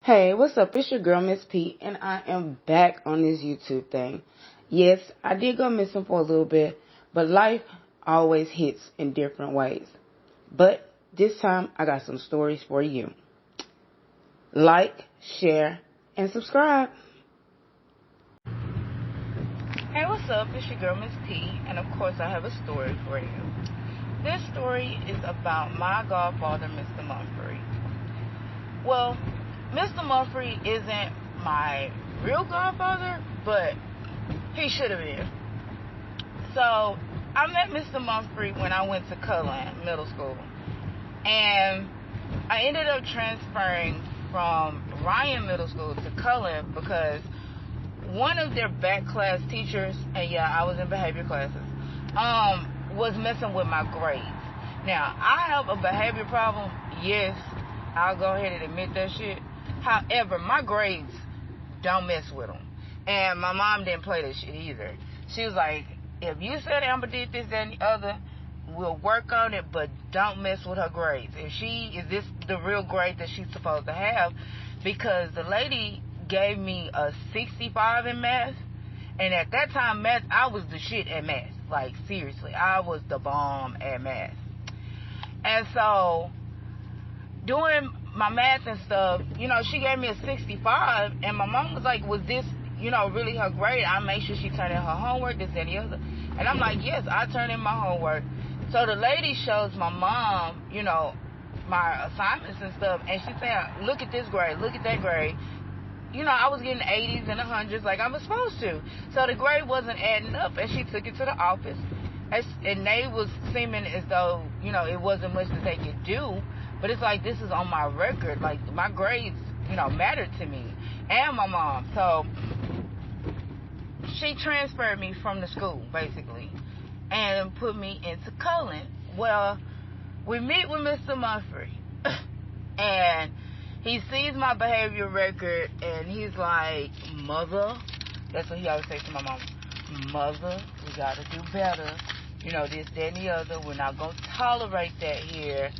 Hey, what's up? It's your girl, Miss P, and I am back on this YouTube thing. Yes, I did go missing for a little bit, but life always hits in different ways. But this time, I got some stories for you. Like, share, and subscribe. Hey, what's up? It's your girl, Miss P, and of course, I have a story for you. This story is about my godfather, Mr. Mumphery. Well, Mr. Mumphery isn't my real godfather, but he should have been. So, I met Mr. Mumphery when I went to Cullen Middle School. And I ended up transferring from Ryan Middle School to Cullen because one of their back class teachers, and yeah, I was in behavior classes, was messing with my grades. Now, I have a behavior problem, yes, I'll go ahead and admit that shit. However, my grades don't mess with them. And my mom didn't play that shit either. She was like, if you said Amber did this, that, and the other, we'll work on it, but don't mess with her grades. Is this the real grade that she's supposed to have? Because the lady gave me a 65 in math. And at that time, math, I was the shit at math. Like, seriously, I was the bomb at math. And so, doing my math and stuff, she gave me a 65, and my mom was like, was this, really her grade? I made sure she turned in her homework, this, and the other. And I'm like, yes, I turned in my homework. So the lady shows my mom, my assignments and stuff, and she said, look at this grade, look at that grade. I was getting 80s and 100s like I was supposed to. So the grade wasn't adding up, and she took it to the office. And they was seeming as though, it wasn't much that they could do. But it's like, this is on my record. Like, my grades, mattered to me and my mom. So she transferred me from the school, basically, and put me into Cullen. Well, we meet with Mr. Mumphery, and he sees my behavior record, and he's like, mother, that's what he always says to my mom, mother, we got to do better. This, that, and the other. We're not going to tolerate that here.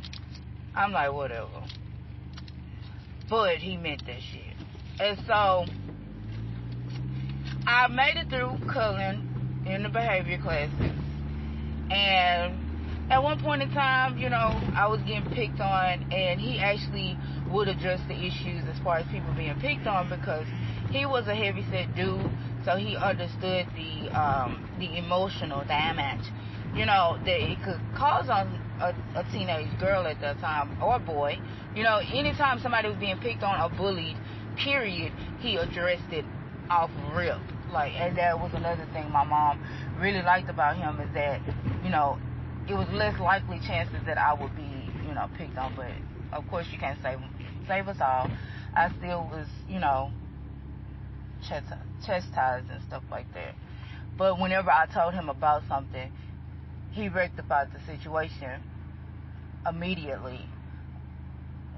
I'm like, whatever. But he meant that shit. And so, I made it through Cullen in the behavior classes. And at one point in time, I was getting picked on, and he actually would address the issues as far as people being picked on, because he was a heavyset dude, so he understood the emotional damage, that it could cause on a teenage girl at that time, or boy. Anytime somebody was being picked on or bullied, period, he addressed it off rip. Like, and that was another thing my mom really liked about him, is that, it was less likely chances that I would be, picked on. But of course you can't save us all. I still was, chastised and stuff like that. But whenever I told him about something, he rectified the situation immediately.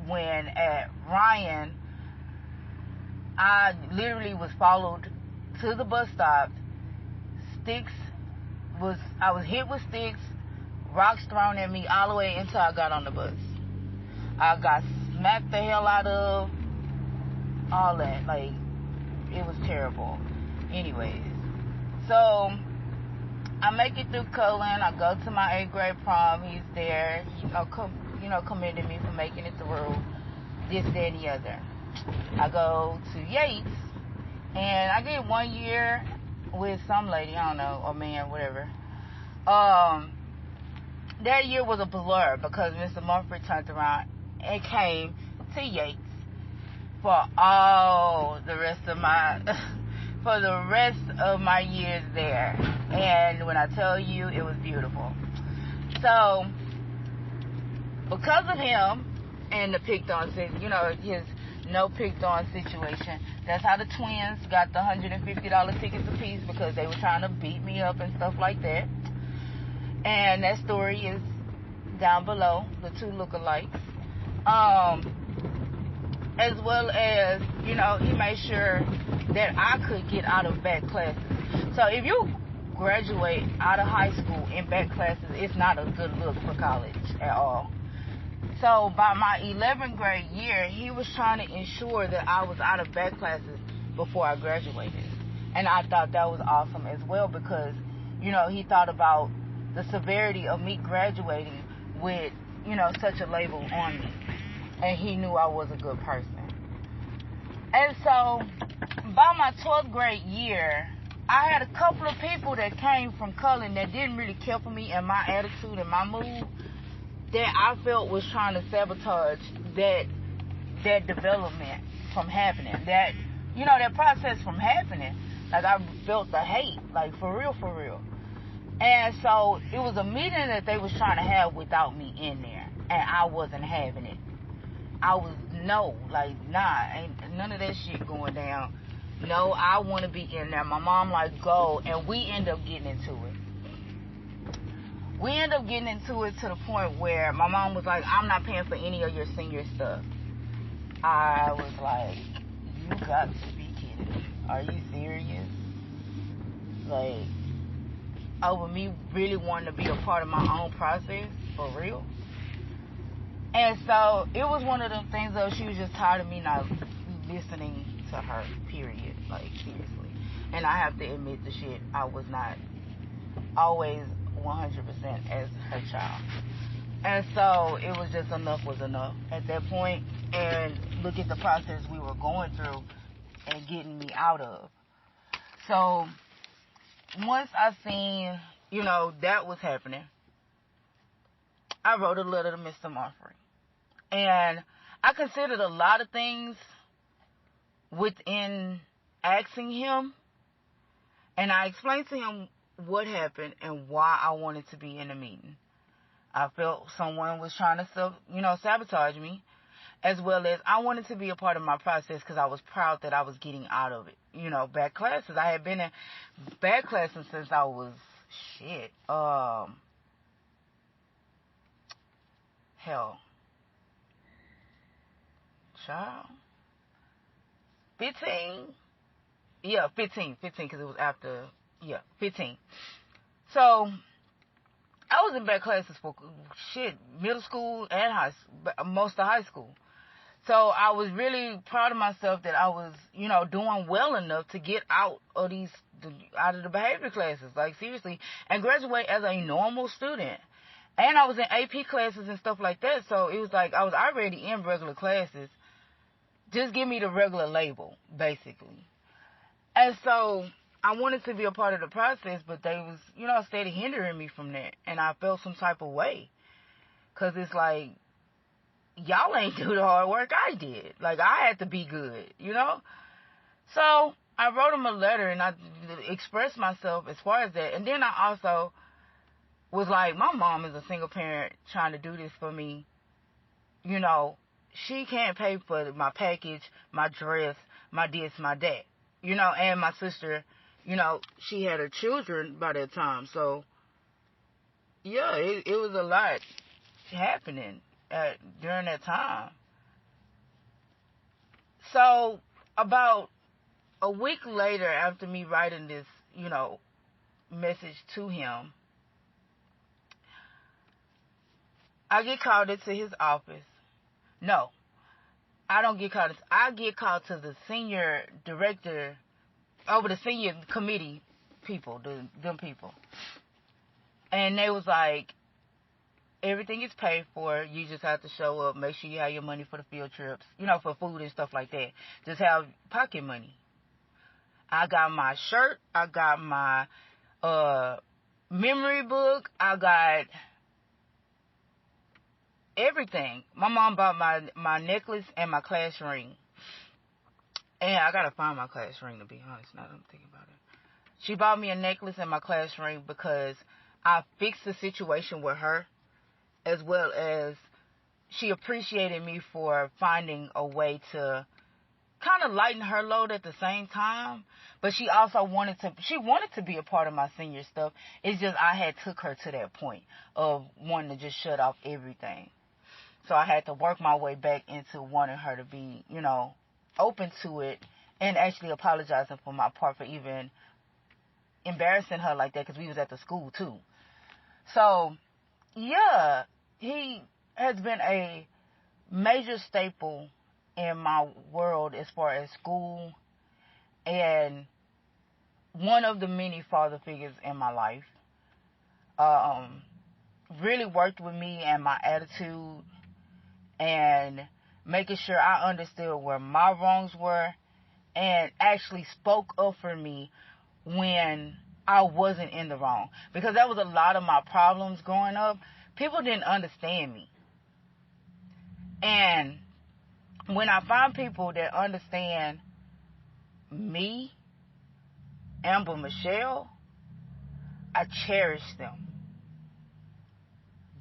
When at Ryan, I literally was followed to the bus stop. I was hit with sticks, rocks thrown at me all the way until I got on the bus. I got smacked the hell out of, all that. Like, it was terrible. Anyways, so I make it through Cullen. I go to my 8th grade prom. He's there. Commended me for making it through. This, that, and the other. I go to Yates, and I did 1 year with some lady, I don't know, or man, whatever. That year was a blur because Mr. Mumphery turned around and came to Yates for the rest of my years there. And when I tell you, it was beautiful. So, because of him and the picked on, his no picked on situation, that's how the twins got the $150 tickets apiece, because they were trying to beat me up and stuff like that. And that story is down below, the two lookalikes. As well as, he made sure that I could get out of back classes. So if you graduate out of high school in back classes, it's not a good look for college at all. So by my 11th grade year, he was trying to ensure that I was out of back classes before I graduated. And I thought that was awesome as well because, he thought about the severity of me graduating with, such a label on me. And he knew I was a good person. And so by my 12th grade year, I had a couple of people that came from Cullen that didn't really care for me and my attitude and my mood that I felt was trying to sabotage that development from happening. That process from happening. Like, I felt the hate, like, for real. And so it was a meeting that they was trying to have without me in there, and I wasn't having it. I was, ain't none of that shit going down. No, I want to be in there. My mom like, go, and we end up getting into it. We end up getting into it to the point where my mom was like, I'm not paying for any of your senior stuff. I was like, you got to be kidding me. Are you serious? Like, over me really wanting to be a part of my own process, for real? And so, it was one of them things though, she was just tired of me not listening to her, period. Like, seriously. And I have to admit the shit, I was not always 100% as her child. And so, it was just enough was enough at that point. And look at the process we were going through and getting me out of. So, once I seen, that was happening, I wrote a letter to Mr. Mumphery. And I considered a lot of things within asking him. And I explained to him what happened and why I wanted to be in the meeting. I felt someone was trying to, sabotage me. As well as I wanted to be a part of my process because I was proud that I was getting out of it. Back classes. I had been in back classes since I was, child, 15? Yeah, 15 because it was after, 15. So, I was in back classes for, middle school and most of high school. So I was really proud of myself that I was, doing well enough to get out of the behavior classes, like seriously, and graduate as a normal student. And I was in AP classes and stuff like that, so it was like I was already in regular classes. Just give me the regular label, basically. And so I wanted to be a part of the process, but they was, steady hindering me from that, and I felt some type of way, because it's like, y'all ain't do the hard work I did. Like, I had to be good, So, I wrote him a letter, and I expressed myself as far as that. And then I also was like, my mom is a single parent trying to do this for me. She can't pay for my package, my dress, my this, my that. And my sister, she had her children by that time. So, yeah, it was a lot happening during that time. So, about a week later, after me writing this, message to him, I get called into his office. No, I don't get called. I get called to the senior director, over the senior committee people, them people. And they was like, everything is paid for. You just have to show up. Make sure you have your money for the field trips, for food and stuff like that. Just have pocket money. I got my shirt. I got my memory book. I got everything. My mom bought my necklace and my class ring. And I gotta find my class ring, to be honest, now that I'm thinking about it. She bought me a necklace and my class ring because I fixed the situation with her, as well as she appreciated me for finding a way to kind of lighten her load at the same time. But she also wanted to be a part of my senior stuff. It's just I had took her to that point of wanting to just shut off everything. So I had to work my way back into wanting her to be, open to it, and actually apologizing for my part for even embarrassing her like that, because we was at the school too. So, yeah, he has been a major staple in my world as far as school, and one of the many father figures in my life. Really worked with me and my attitude, and making sure I understood where my wrongs were, and actually spoke up for me when I wasn't in the wrong. Because that was a lot of my problems growing up. People didn't understand me. And when I find people that understand me, Amber Michelle, I cherish them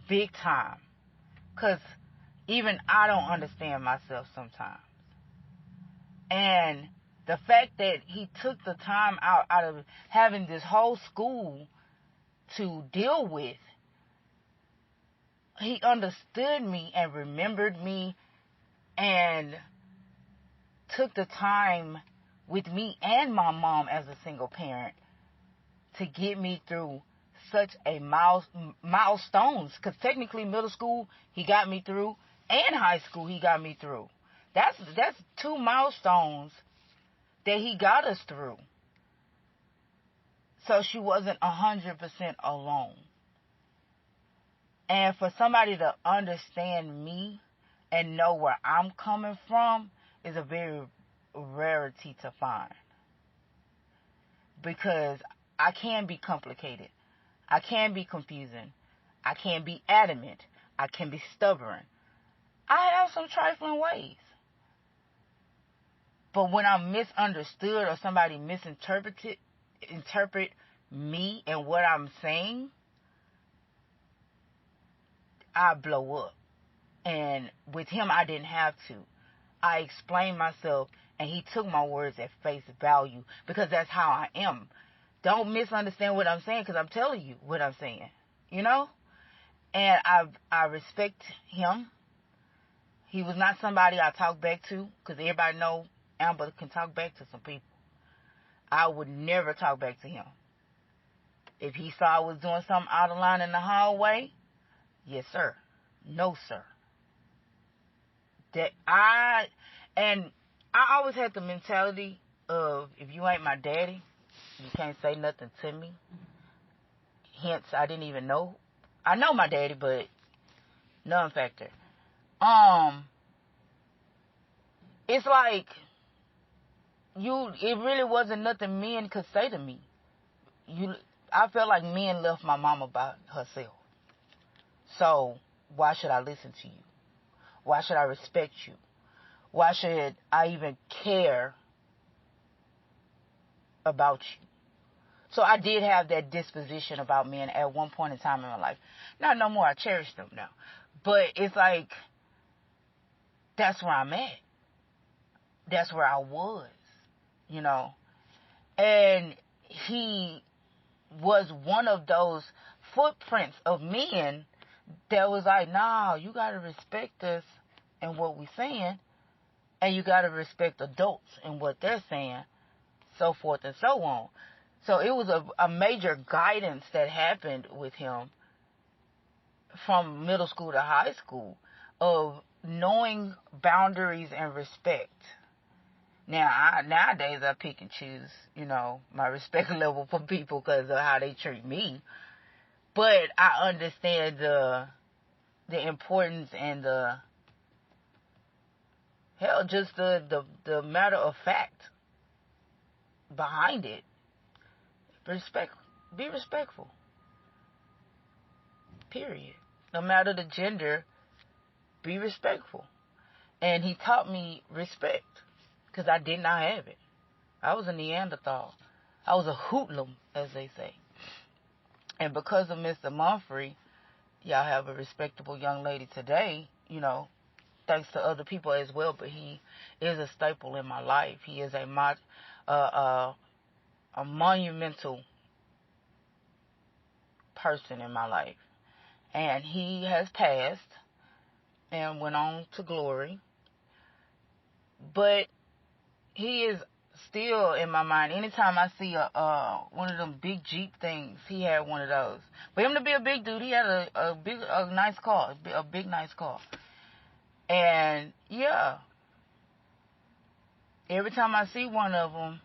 big time. Because even I don't understand myself sometimes. And the fact that he took the time out of having this whole school to deal with, he understood me and remembered me and took the time with me and my mom as a single parent to get me through such a milestones. Because technically middle school he got me through, and high school he got me through. That's 2 milestones that he got us through. So she wasn't 100% alone. And for somebody to understand me and know where I'm coming from is a very rarity to find. Because I can be complicated. I can be confusing. I can be adamant. I can be stubborn. I have some trifling ways. But when I'm misunderstood or somebody interpret me and what I'm saying, I blow up. And with him, I didn't have to. I explained myself, and he took my words at face value, because that's how I am. Don't misunderstand what I'm saying, because I'm telling you what I'm saying, you know? And I respect him. He was not somebody I talk back to, because everybody know Amber can talk back to some people. I would never talk back to him. If he saw I was doing something out of line in the hallway, yes, sir. No, sir. I always had the mentality of, if you ain't my daddy, you can't say nothing to me. Hence, I didn't even know. I know my daddy, but none factor. It's like, it really wasn't nothing men could say to me. I felt like men left my mama by herself. So, why should I listen to you? Why should I respect you? Why should I even care about you? So I did have that disposition about men at one point in time in my life. Not no more. I cherish them now. But it's like, that's where I'm at. That's where I was, you know. And he was one of those footprints of men that was like, nah, you got to respect us and what we're saying, and you got to respect adults and what they're saying, so forth and so on. So it was a major guidance that happened with him from middle school to high school, of knowing boundaries and respect. Now, nowadays I pick and choose, you know, my respect level for people because of how they treat me. But I understand the importance and just the matter of fact behind it. Be respectful. Period. No matter the gender, be respectful. And he taught me respect, because I did not have it. I was a Neanderthal. I was a hoodlum, as they say. And because of Mr. Mumphery, y'all have a respectable young lady today, you know, thanks to other people as well, but he is a staple in my life. He is a monumental person in my life. And he has passed and went on to glory. But he is still in my mind. Anytime I see one of them big Jeep things, he had one of those. For him to be a big dude, he had a nice car, a big nice car. And yeah, every time I see one of them,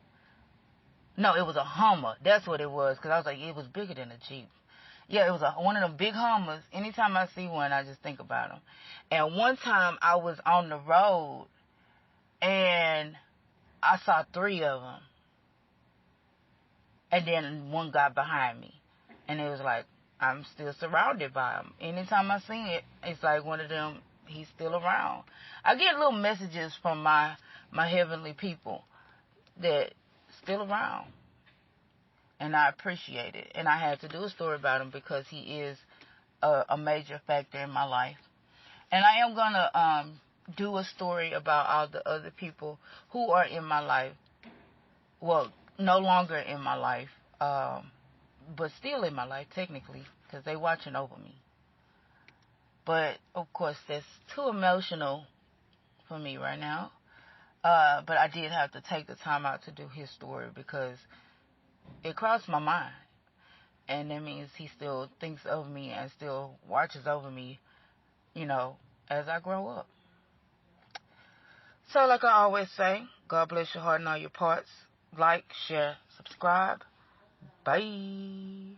no, it was a Hummer. That's what it was, because I was like, it was bigger than a Jeep. Yeah, it was one of them big Hummers. Anytime I see one, I just think about them. And one time I was on the road, and I saw 3 of them. And then one got behind me. And it was like, I'm still surrounded by them. Anytime I see it, it's like one of them, he's still around. I get little messages from my heavenly people that still around. And I appreciate it. And I had to do a story about him because he is a major factor in my life. And I am going to do a story about all the other people who are in my life. Well, no longer in my life, but still in my life, technically, because they watching over me. But, of course, that's too emotional for me right now. But I did have to take the time out to do his story because it crossed my mind. And that means he still thinks of me and still watches over me, as I grow up. So like I always say, God bless your heart and all your parts. Like, share, subscribe. Bye.